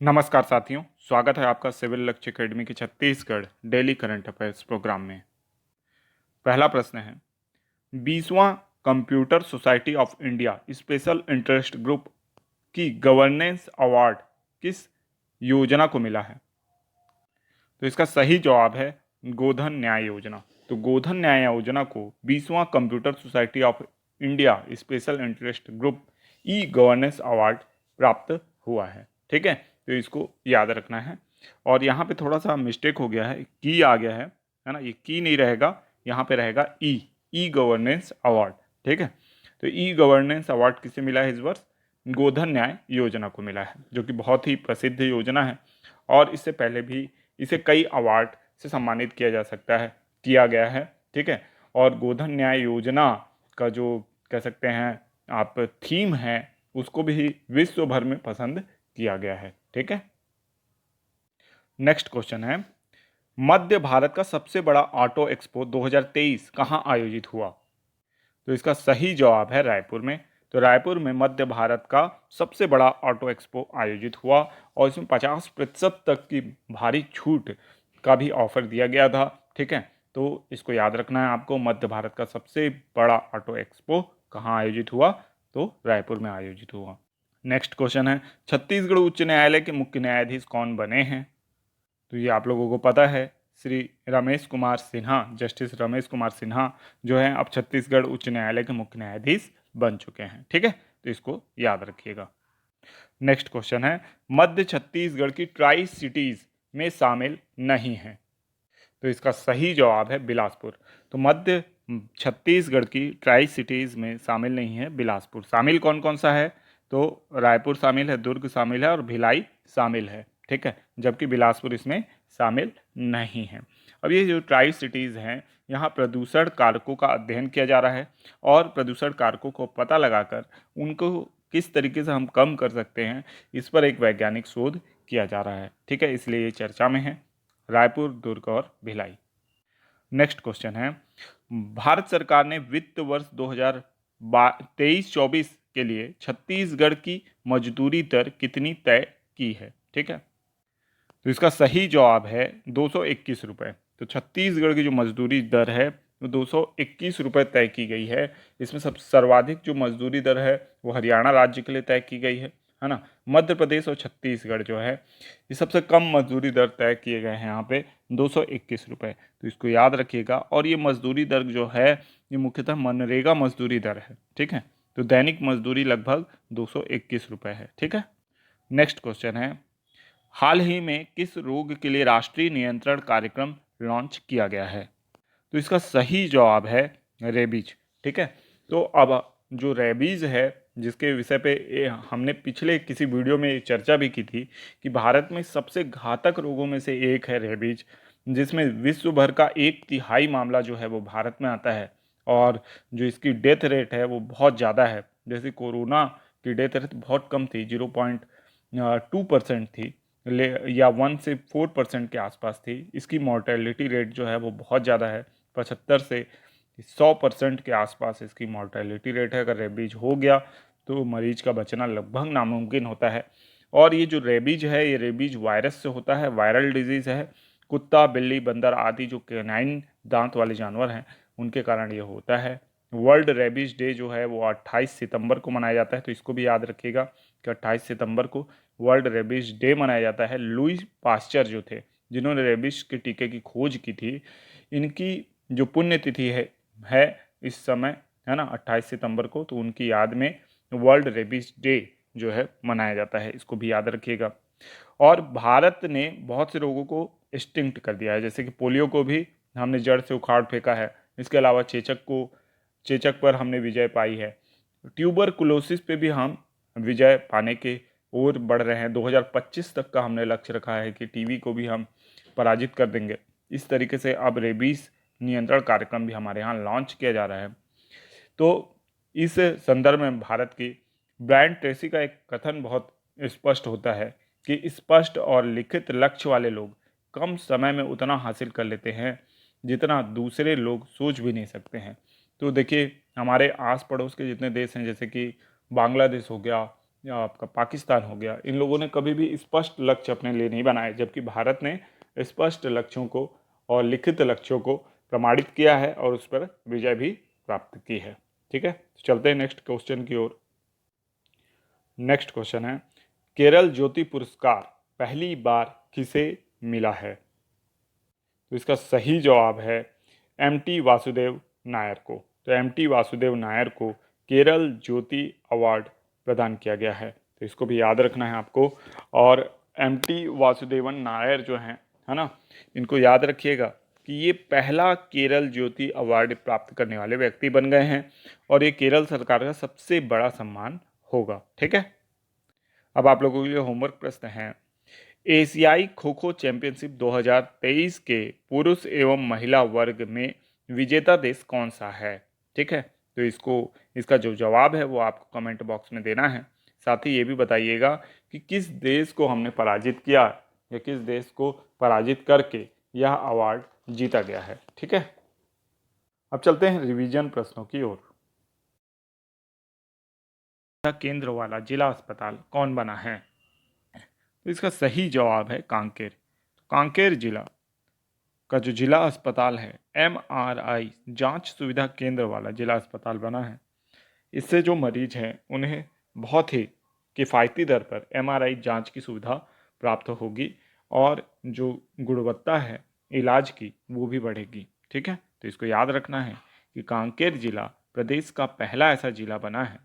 नमस्कार साथियों, स्वागत है आपका सिविल लक्ष्य एकेडमी के Chhattisgarh daily current affairs program में। पहला प्रश्न है, 20वां computer society of India special interest group की गवर्नेंस अवार्ड किस योजना को मिला है? तो इसका सही जवाब है गोधन न्याय योजना। तो गोधन न्याय योजना को 20वां computer society of India special interest group e governance award प्राप्त हुआ है। ठीक है, तो इसको याद रखना है। और यहाँ पे थोड़ा सा मिस्टेक हो गया है, की आ गया है ना, ये की नहीं रहेगा, यहाँ पे रहेगा ई गवर्नेंस अवार्ड। ठीक है, तो ई गवर्नेंस अवार्ड किसे मिला है इस वर्ष? गोधन न्याय योजना को मिला है, जो कि बहुत ही प्रसिद्ध योजना है और इससे पहले भी इसे कई अवार्ड से सम्मानित किया गया है। ठीक है, और गोधन न्याय योजना का जो कह सकते हैं आप थीम है, उसको भी विश्व भर में पसंद किया गया है। ठीक है, नेक्स्ट क्वेश्चन है, मध्य भारत का सबसे बड़ा ऑटो एक्सपो 2023 कहाँ आयोजित हुआ? तो इसका सही जवाब है रायपुर में। तो रायपुर में मध्य भारत का सबसे बड़ा ऑटो एक्सपो आयोजित हुआ और इसमें 50% तक की भारी छूट का भी ऑफर दिया गया था। ठीक है, तो इसको याद रखना है आपको, मध्य भारत का सबसे बड़ा ऑटो एक्सपो कहाँ आयोजित हुआ? तो रायपुर में आयोजित हुआ। नेक्स्ट क्वेश्चन है, छत्तीसगढ़ उच्च न्यायालय के मुख्य न्यायाधीश कौन बने हैं? तो ये आप लोगों को पता है, श्री रमेश कुमार सिन्हा, जस्टिस रमेश कुमार सिन्हा जो है अब छत्तीसगढ़ उच्च न्यायालय के मुख्य न्यायाधीश बन चुके हैं। ठीक है, तो इसको याद रखिएगा। नेक्स्ट क्वेश्चन है, मध्य छत्तीसगढ़ की ट्राई सिटीज में शामिल नहीं है। तो इसका सही जवाब है बिलासपुर। तो मध्य छत्तीसगढ़ की ट्राई सिटीज में शामिल नहीं है बिलासपुर। शामिल कौन कौन सा है? तो रायपुर शामिल है, दुर्ग शामिल है और भिलाई शामिल है। ठीक है, जबकि बिलासपुर इसमें शामिल नहीं है। अब ये जो ट्राई सिटीज़ हैं, यहाँ प्रदूषण कारकों का अध्ययन किया जा रहा है और प्रदूषण कारकों को पता लगाकर उनको किस तरीके से हम कम कर सकते हैं, इस पर एक वैज्ञानिक शोध किया जा रहा है। ठीक है, इसलिए ये चर्चा में है, रायपुर, दुर्ग और भिलाई। नेक्स्ट क्वेश्चन है, भारत सरकार ने वित्त वर्ष 2023-24 के लिए छत्तीसगढ़ की मजदूरी दर कितनी तय की है? ठीक है, तो इसका सही जवाब है 221 रुपये। तो छत्तीसगढ़ की जो मजदूरी दर है वो 221 रुपये तय की गई है। इसमें सब सर्वाधिक जो मजदूरी दर है वो हरियाणा राज्य के लिए तय की गई है ना। मध्य प्रदेश और छत्तीसगढ़ जो है ये सबसे कम मजदूरी दर तय किए गए हैं यहाँ पे 221 रुपये। तो इसको याद रखिएगा। और ये मजदूरी दर जो है ये मुख्यतः मनरेगा मजदूरी दर है। ठीक है, तो दैनिक मजदूरी लगभग 221 रुपये है। ठीक है, नेक्स्ट क्वेश्चन है, हाल ही में किस रोग के लिए राष्ट्रीय नियंत्रण कार्यक्रम लॉन्च किया गया है? तो इसका सही जवाब है रेबीज। ठीक है, तो अब जो रेबीज है, जिसके विषय पे हमने पिछले किसी वीडियो में चर्चा भी की थी कि भारत में सबसे घातक रोगों में से एक है रेबीज, जिसमें विश्व भर का 1/3 मामला जो है वो भारत में आता है और जो इसकी डेथ रेट है वो बहुत ज़्यादा है। जैसे कोरोना की डेथ रेट बहुत कम थी, 0.2% थी, या 1 से 4% के आसपास थी। इसकी मॉर्टेलिटी रेट जो है वो बहुत ज़्यादा है, 75 से 100% के आसपास इसकी मॉर्टेलिटी रेट है। अगर रेबीज हो गया तो मरीज का बचना लगभग नामुमकिन होता है। और ये जो रेबीज है ये रेबीज वायरस से होता है, वायरल डिजीज़ है। कुत्ता, बिल्ली, बंदर आदि जो कैनाइन दांत वाले जानवर हैं उनके कारण ये होता है। वर्ल्ड रेबीज डे जो है वो 28 सितंबर को मनाया जाता है, तो इसको भी याद रखिएगा कि 28 सितंबर को वर्ल्ड रेबीज डे मनाया जाता है। लुई पास्चर जो थे, जिन्होंने रेबीज के टीके की खोज की थी, इनकी जो पुण्यतिथि है इस समय, है ना, 28 सितंबर को, तो उनकी याद में वर्ल्ड रेबीज डे जो है मनाया जाता है। इसको भी याद रखिएगा। और भारत ने बहुत से रोगों को एक्सटिंक्ट कर दिया है, जैसे कि पोलियो को भी हमने जड़ से उखाड़ फेंका है। इसके अलावा चेचक पर हमने विजय पाई है। ट्यूबरकुलोसिस पे भी हम विजय पाने के ओर बढ़ रहे हैं। 2025 तक का हमने लक्ष्य रखा है कि टीबी को भी हम पराजित कर देंगे। इस तरीके से अब रेबीज नियंत्रण कार्यक्रम भी हमारे यहाँ लॉन्च किया जा रहा है। तो इस संदर्भ में भारत की ब्रायन ट्रेसी का एक कथन बहुत स्पष्ट होता है कि स्पष्ट और लिखित लक्ष्य वाले लोग कम समय में उतना हासिल कर लेते हैं जितना दूसरे लोग सोच भी नहीं सकते हैं। तो देखिए, हमारे आस पड़ोस के जितने देश हैं, जैसे कि बांग्लादेश हो गया, या आपका पाकिस्तान हो गया, इन लोगों ने कभी भी स्पष्ट लक्ष्य अपने लिए नहीं बनाए, जबकि भारत ने स्पष्ट लक्ष्यों को और लिखित लक्ष्यों को प्रमाणित किया है और उस पर विजय भी प्राप्त की है। ठीक है, तो चलते हैं नेक्स्ट क्वेश्चन की ओर। नेक्स्ट क्वेश्चन है, केरल ज्योति पुरस्कार पहली बार किसे मिला है? तो इसका सही जवाब है एम.टी. वासुदेव नायर को। तो एम.टी. वासुदेव नायर को केरल ज्योति अवार्ड प्रदान किया गया है, तो इसको भी याद रखना है आपको। और एम.टी. वासुदेवन नायर जो हैं, है ना, इनको याद रखिएगा कि ये पहला केरल ज्योति अवार्ड प्राप्त करने वाले व्यक्ति बन गए हैं और ये केरल सरकार का सबसे बड़ा सम्मान होगा। ठीक है, अब आप लोगों के लिए होमवर्क प्रश्न है। एशियाई खो खो चैंपियनशिप 2023 के पुरुष एवं महिला वर्ग में विजेता देश कौन सा है? ठीक है, तो इसका जो जवाब है वो आपको कमेंट बॉक्स में देना है। साथ ही ये भी बताइएगा कि किस देश को हमने पराजित किया या किस देश को पराजित करके यह अवार्ड जीता गया है। ठीक है, अब चलते हैं रिवीजन प्रश्नों की ओर। केंद्र वाला जिला अस्पताल कौन बना है? तो इसका सही जवाब है कांकेर। कांकेर जिला का जो जिला अस्पताल है MRI जांच सुविधा केंद्र वाला जिला अस्पताल बना है। इससे जो मरीज हैं उन्हें बहुत ही किफ़ायती दर पर MRI जांच की सुविधा प्राप्त होगी और जो गुणवत्ता है इलाज की वो भी बढ़ेगी। ठीक है, तो इसको याद रखना है कि कांकेर जिला प्रदेश का पहला ऐसा जिला बना है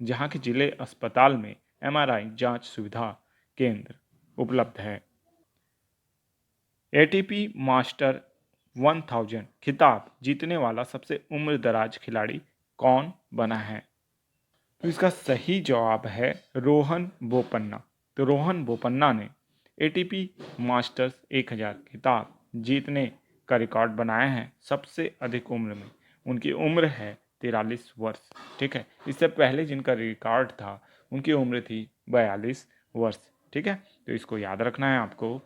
जहाँ के जिले अस्पताल में MRI जांच सुविधा केंद्र उपलब्ध है। ATP मास्टर 1000 खिताब जीतने वाला सबसे उम्र दराज खिलाड़ी कौन बना है? तो इसका सही जवाब है रोहन बोपन्ना। तो रोहन बोपन्ना ने ATP मास्टर्स 1000 खिताब जीतने का रिकॉर्ड बनाया है सबसे अधिक उम्र में। उनकी उम्र है 43 वर्ष। ठीक है, इससे पहले जिनका रिकॉर्ड था उनकी उम्र थी 42 वर्ष। ठीक है, तो इसको याद रखना है आपको।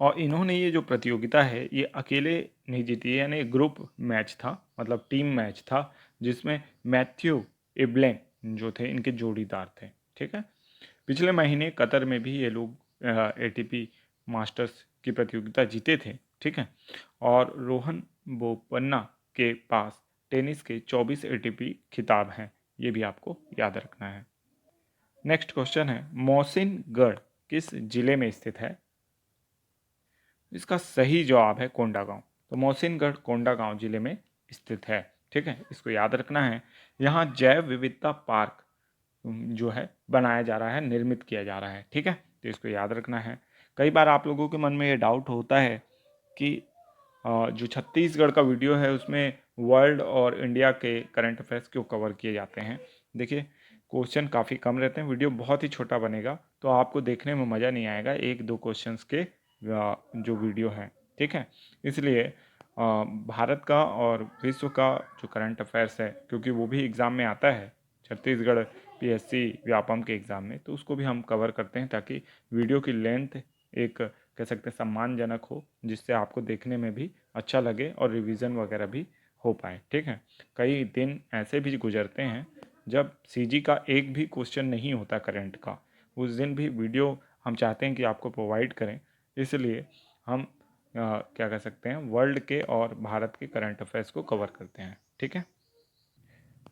और इन्होंने ये जो प्रतियोगिता है ये अकेले नहीं जीती है, यानी ग्रुप मैच था, मतलब टीम मैच था, जिसमें मैथ्यू इब्लेन जो थे इनके जोड़ीदार थे। ठीक है, पिछले महीने कतर में भी ये लोग ATP मास्टर्स की प्रतियोगिता जीते थे। ठीक है, और रोहन बोपन्ना के पास टेनिस के 24 ATP खिताब हैं, ये भी आपको याद रखना है। नेक्स्ट क्वेश्चन है, मोहसिनगढ़ किस जिले में स्थित है? इसका सही जवाब है कोंडागांव। तो मोहसिनगढ़ कोंडागांव जिले में स्थित है। ठीक है, इसको याद रखना है। यहाँ जैव विविधता पार्क जो है बनाया जा रहा है, निर्मित किया जा रहा है। ठीक है, तो इसको याद रखना है। कई बार आप लोगों के मन में ये डाउट होता है कि जो छत्तीसगढ़ का वीडियो है उसमें वर्ल्ड और इंडिया के करंट अफेयर्स क्यों कवर किए जाते हैं। देखिए, क्वेश्चन काफ़ी कम रहते हैं, वीडियो बहुत ही छोटा बनेगा तो आपको देखने में मज़ा नहीं आएगा एक दो क्वेश्चंस के जो वीडियो है। ठीक है, इसलिए भारत का और विश्व का जो करंट अफेयर्स है, क्योंकि वो भी एग्ज़ाम में आता है छत्तीसगढ़ PSC व्यापम के एग्ज़ाम में, तो उसको भी हम कवर करते हैं ताकि वीडियो की लेंथ एक कह सकते हैं सम्मानजनक हो, जिससे आपको देखने में भी अच्छा लगे और रिवीजन वगैरह भी हो पाए। ठीक है, कई दिन ऐसे भी गुजरते हैं जब CG का एक भी क्वेश्चन नहीं होता करंट का, उस दिन भी वीडियो हम चाहते हैं कि आपको प्रोवाइड करें, इसलिए हम क्या कह सकते हैं वर्ल्ड के और भारत के करंट अफेयर्स को कवर करते हैं। ठीक है,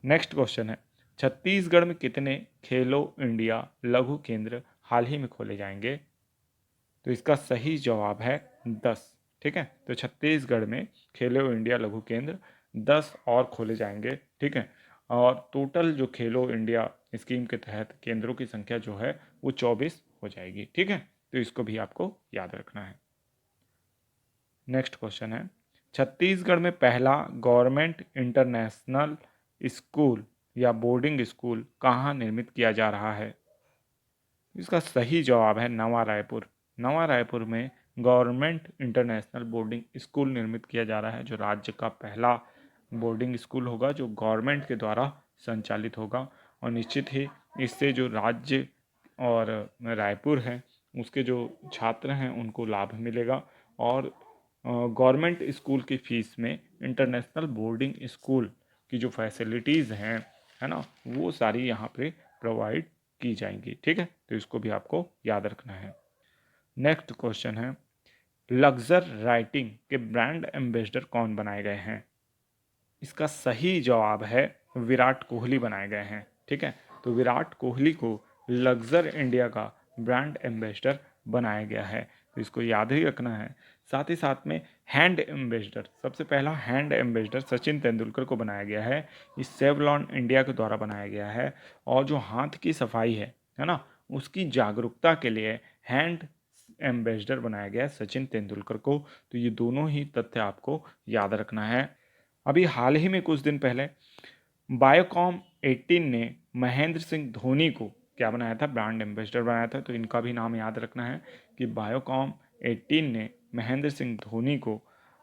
नेक्स्ट क्वेश्चन है, छत्तीसगढ़ में कितने खेलो इंडिया लघु केंद्र हाल ही में खोले जाएंगे? तो इसका सही जवाब है 10। ठीक है, तो छत्तीसगढ़ में खेलो इंडिया लघु केंद्र 10 और खोले जाएंगे। ठीक है, और टोटल जो खेलो इंडिया स्कीम के तहत केंद्रों की संख्या जो है वो 24 हो जाएगी। ठीक है, तो इसको भी आपको याद रखना है। नेक्स्ट क्वेश्चन है, छत्तीसगढ़ में पहला गवर्नमेंट इंटरनेशनल स्कूल या बोर्डिंग स्कूल कहाँ निर्मित किया जा रहा है? इसका सही जवाब है नवा रायपुर। नवा रायपुर में गवर्नमेंट इंटरनेशनल बोर्डिंग स्कूल निर्मित किया जा रहा है, जो राज्य का पहला बोर्डिंग स्कूल होगा जो गवर्नमेंट के द्वारा संचालित होगा। और निश्चित ही इससे जो राज्य और रायपुर है उसके जो छात्र हैं उनको लाभ मिलेगा और गवर्नमेंट स्कूल की फ़ीस में इंटरनेशनल बोर्डिंग स्कूल की जो फैसिलिटीज़ हैं, है ना, वो सारी यहाँ पे प्रोवाइड की जाएंगी। ठीक है, तो इसको भी आपको याद रखना है। नेक्स्ट क्वेश्चन है, लग्जर राइटिंग के ब्रांड एम्बेसडर कौन बनाए गए हैं? इसका सही जवाब है विराट कोहली बनाए गए हैं। ठीक है, तो विराट कोहली को लग्जर इंडिया का ब्रांड एम्बेसडर बनाया गया है, तो इसको याद ही रखना है। साथ ही साथ में हैंड एम्बेसडर, सबसे पहला हैंड एम्बेसडर सचिन तेंदुलकर को बनाया गया है। इस सेवलॉन इंडिया के द्वारा बनाया गया है। और जो हाथ की सफाई है ना, उसकी जागरूकता के लिए हैंड एम्बेसडर बनाया गया है सचिन तेंदुलकर को। तो ये दोनों ही तथ्य आपको याद रखना है। अभी हाल ही में कुछ दिन पहले बायोकॉम 18 ने महेंद्र सिंह धोनी को क्या बनाया था? ब्रांड एम्बेसडर बनाया था। तो इनका भी नाम याद रखना है कि बायोकॉम 18 ने महेंद्र सिंह धोनी को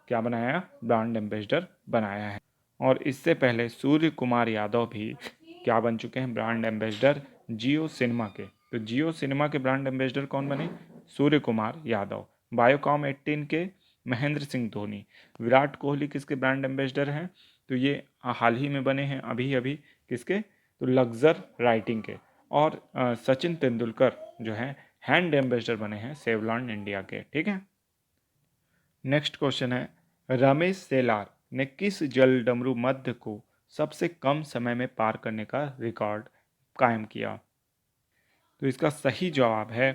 क्या बनाया? ब्रांड एम्बेसडर बनाया है। और इससे पहले सूर्य कुमार यादव भी क्या बन चुके हैं? ब्रांड एम्बेसडर जियो सिनेमा के। तो जियो सिनेमा के ब्रांड एम्बेसडर कौन बने? सूर्य कुमार यादव। बायोकॉम 18 के महेंद्र सिंह धोनी। विराट कोहली किसके ब्रांड एम्बेसडर हैं? तो ये हाल ही में बने हैं, अभी अभी। किसके? तो लग्जर राइटिंग के। और सचिन तेंदुलकर जो है हैंड एम्बेसडर बने हैं सेवलॉन इंडिया के। ठीक है, नेक्स्ट क्वेश्चन है, रमेश सेलार ने किस जल डमरू मध्य को सबसे कम समय में पार करने का रिकॉर्ड कायम किया? तो इसका सही जवाब है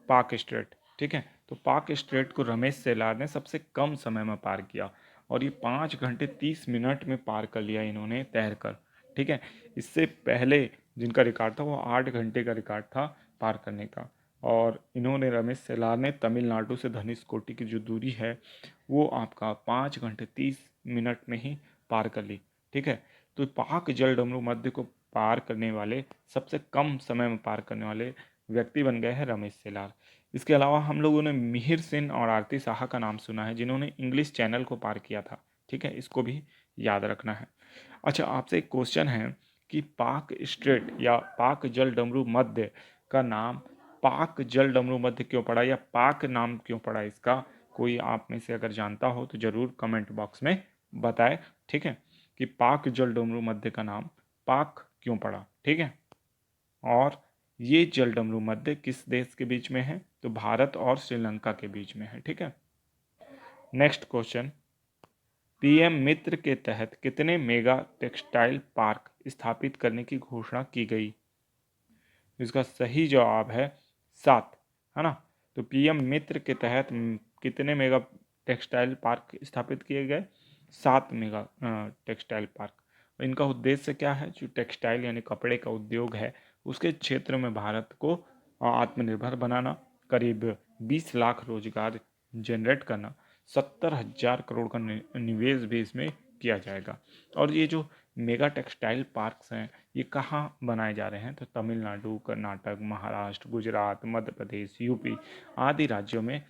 पाक स्ट्रेट। ठीक है, तो पाक स्ट्रेट को रमेश सेलार ने सबसे कम समय में पार किया और ये 5 घंटे 30 मिनट में पार कर लिया इन्होंने तैर कर। ठीक है, इससे पहले जिनका रिकॉर्ड था वो 8 घंटे का रिकॉर्ड था पार करने का। और इन्होंने, रमेश सेलार ने, तमिलनाडु से धनुषकोटी की जो दूरी है वो आपका 5 घंटे 30 मिनट में ही पार कर ली। ठीक है, तो पाक जल डमरू मध्य को पार करने वाले, सबसे कम समय में पार करने वाले व्यक्ति बन गए हैं रमेश सेलार। इसके अलावा हम लोगों ने मिहिर सेन और आरती साहा का नाम सुना है जिन्होंने इंग्लिश चैनल को पार किया था। ठीक है, इसको भी याद रखना है। अच्छा, आपसे एक क्वेश्चन है कि पाक स्ट्रेट या पाक जल डमरू मध्य का नाम पाक जल डमरू मध्य क्यों पड़ा, या पाक नाम क्यों पड़ा इसका? कोई आप में से अगर जानता हो तो ज़रूर कमेंट बॉक्स में बताएं। ठीक है, कि पाक जल डमरू मध्य का नाम पाक क्यों पड़ा? ठीक है, और ये जल डमरू मध्य किस देश के बीच में है? तो भारत और श्रीलंका के बीच में है। ठीक है, नेक्स्ट क्वेश्चन, पीएम मित्र के तहत कितने मेगा टेक्सटाइल पार्क स्थापित करने की घोषणा की गई? इसका सही जवाब है 7, है ना। तो पीएम मित्र के तहत कितने मेगा टेक्सटाइल पार्क स्थापित किए गए? 7 मेगा टेक्सटाइल पार्क। इनका उद्देश्य क्या है? जो टेक्सटाइल यानी कपड़े का उद्योग है उसके क्षेत्र में भारत को आत्मनिर्भर बनाना, करीब 20 लाख रोजगार जनरेट करना, 70,000 करोड़ का निवेश भी इसमें किया जाएगा। और ये जो मेगा टेक्सटाइल पार्क्स हैं ये कहाँ बनाए जा रहे हैं? तो तमिलनाडु, कर्नाटक, महाराष्ट्र, गुजरात, मध्य प्रदेश, यूपी आदि राज्यों में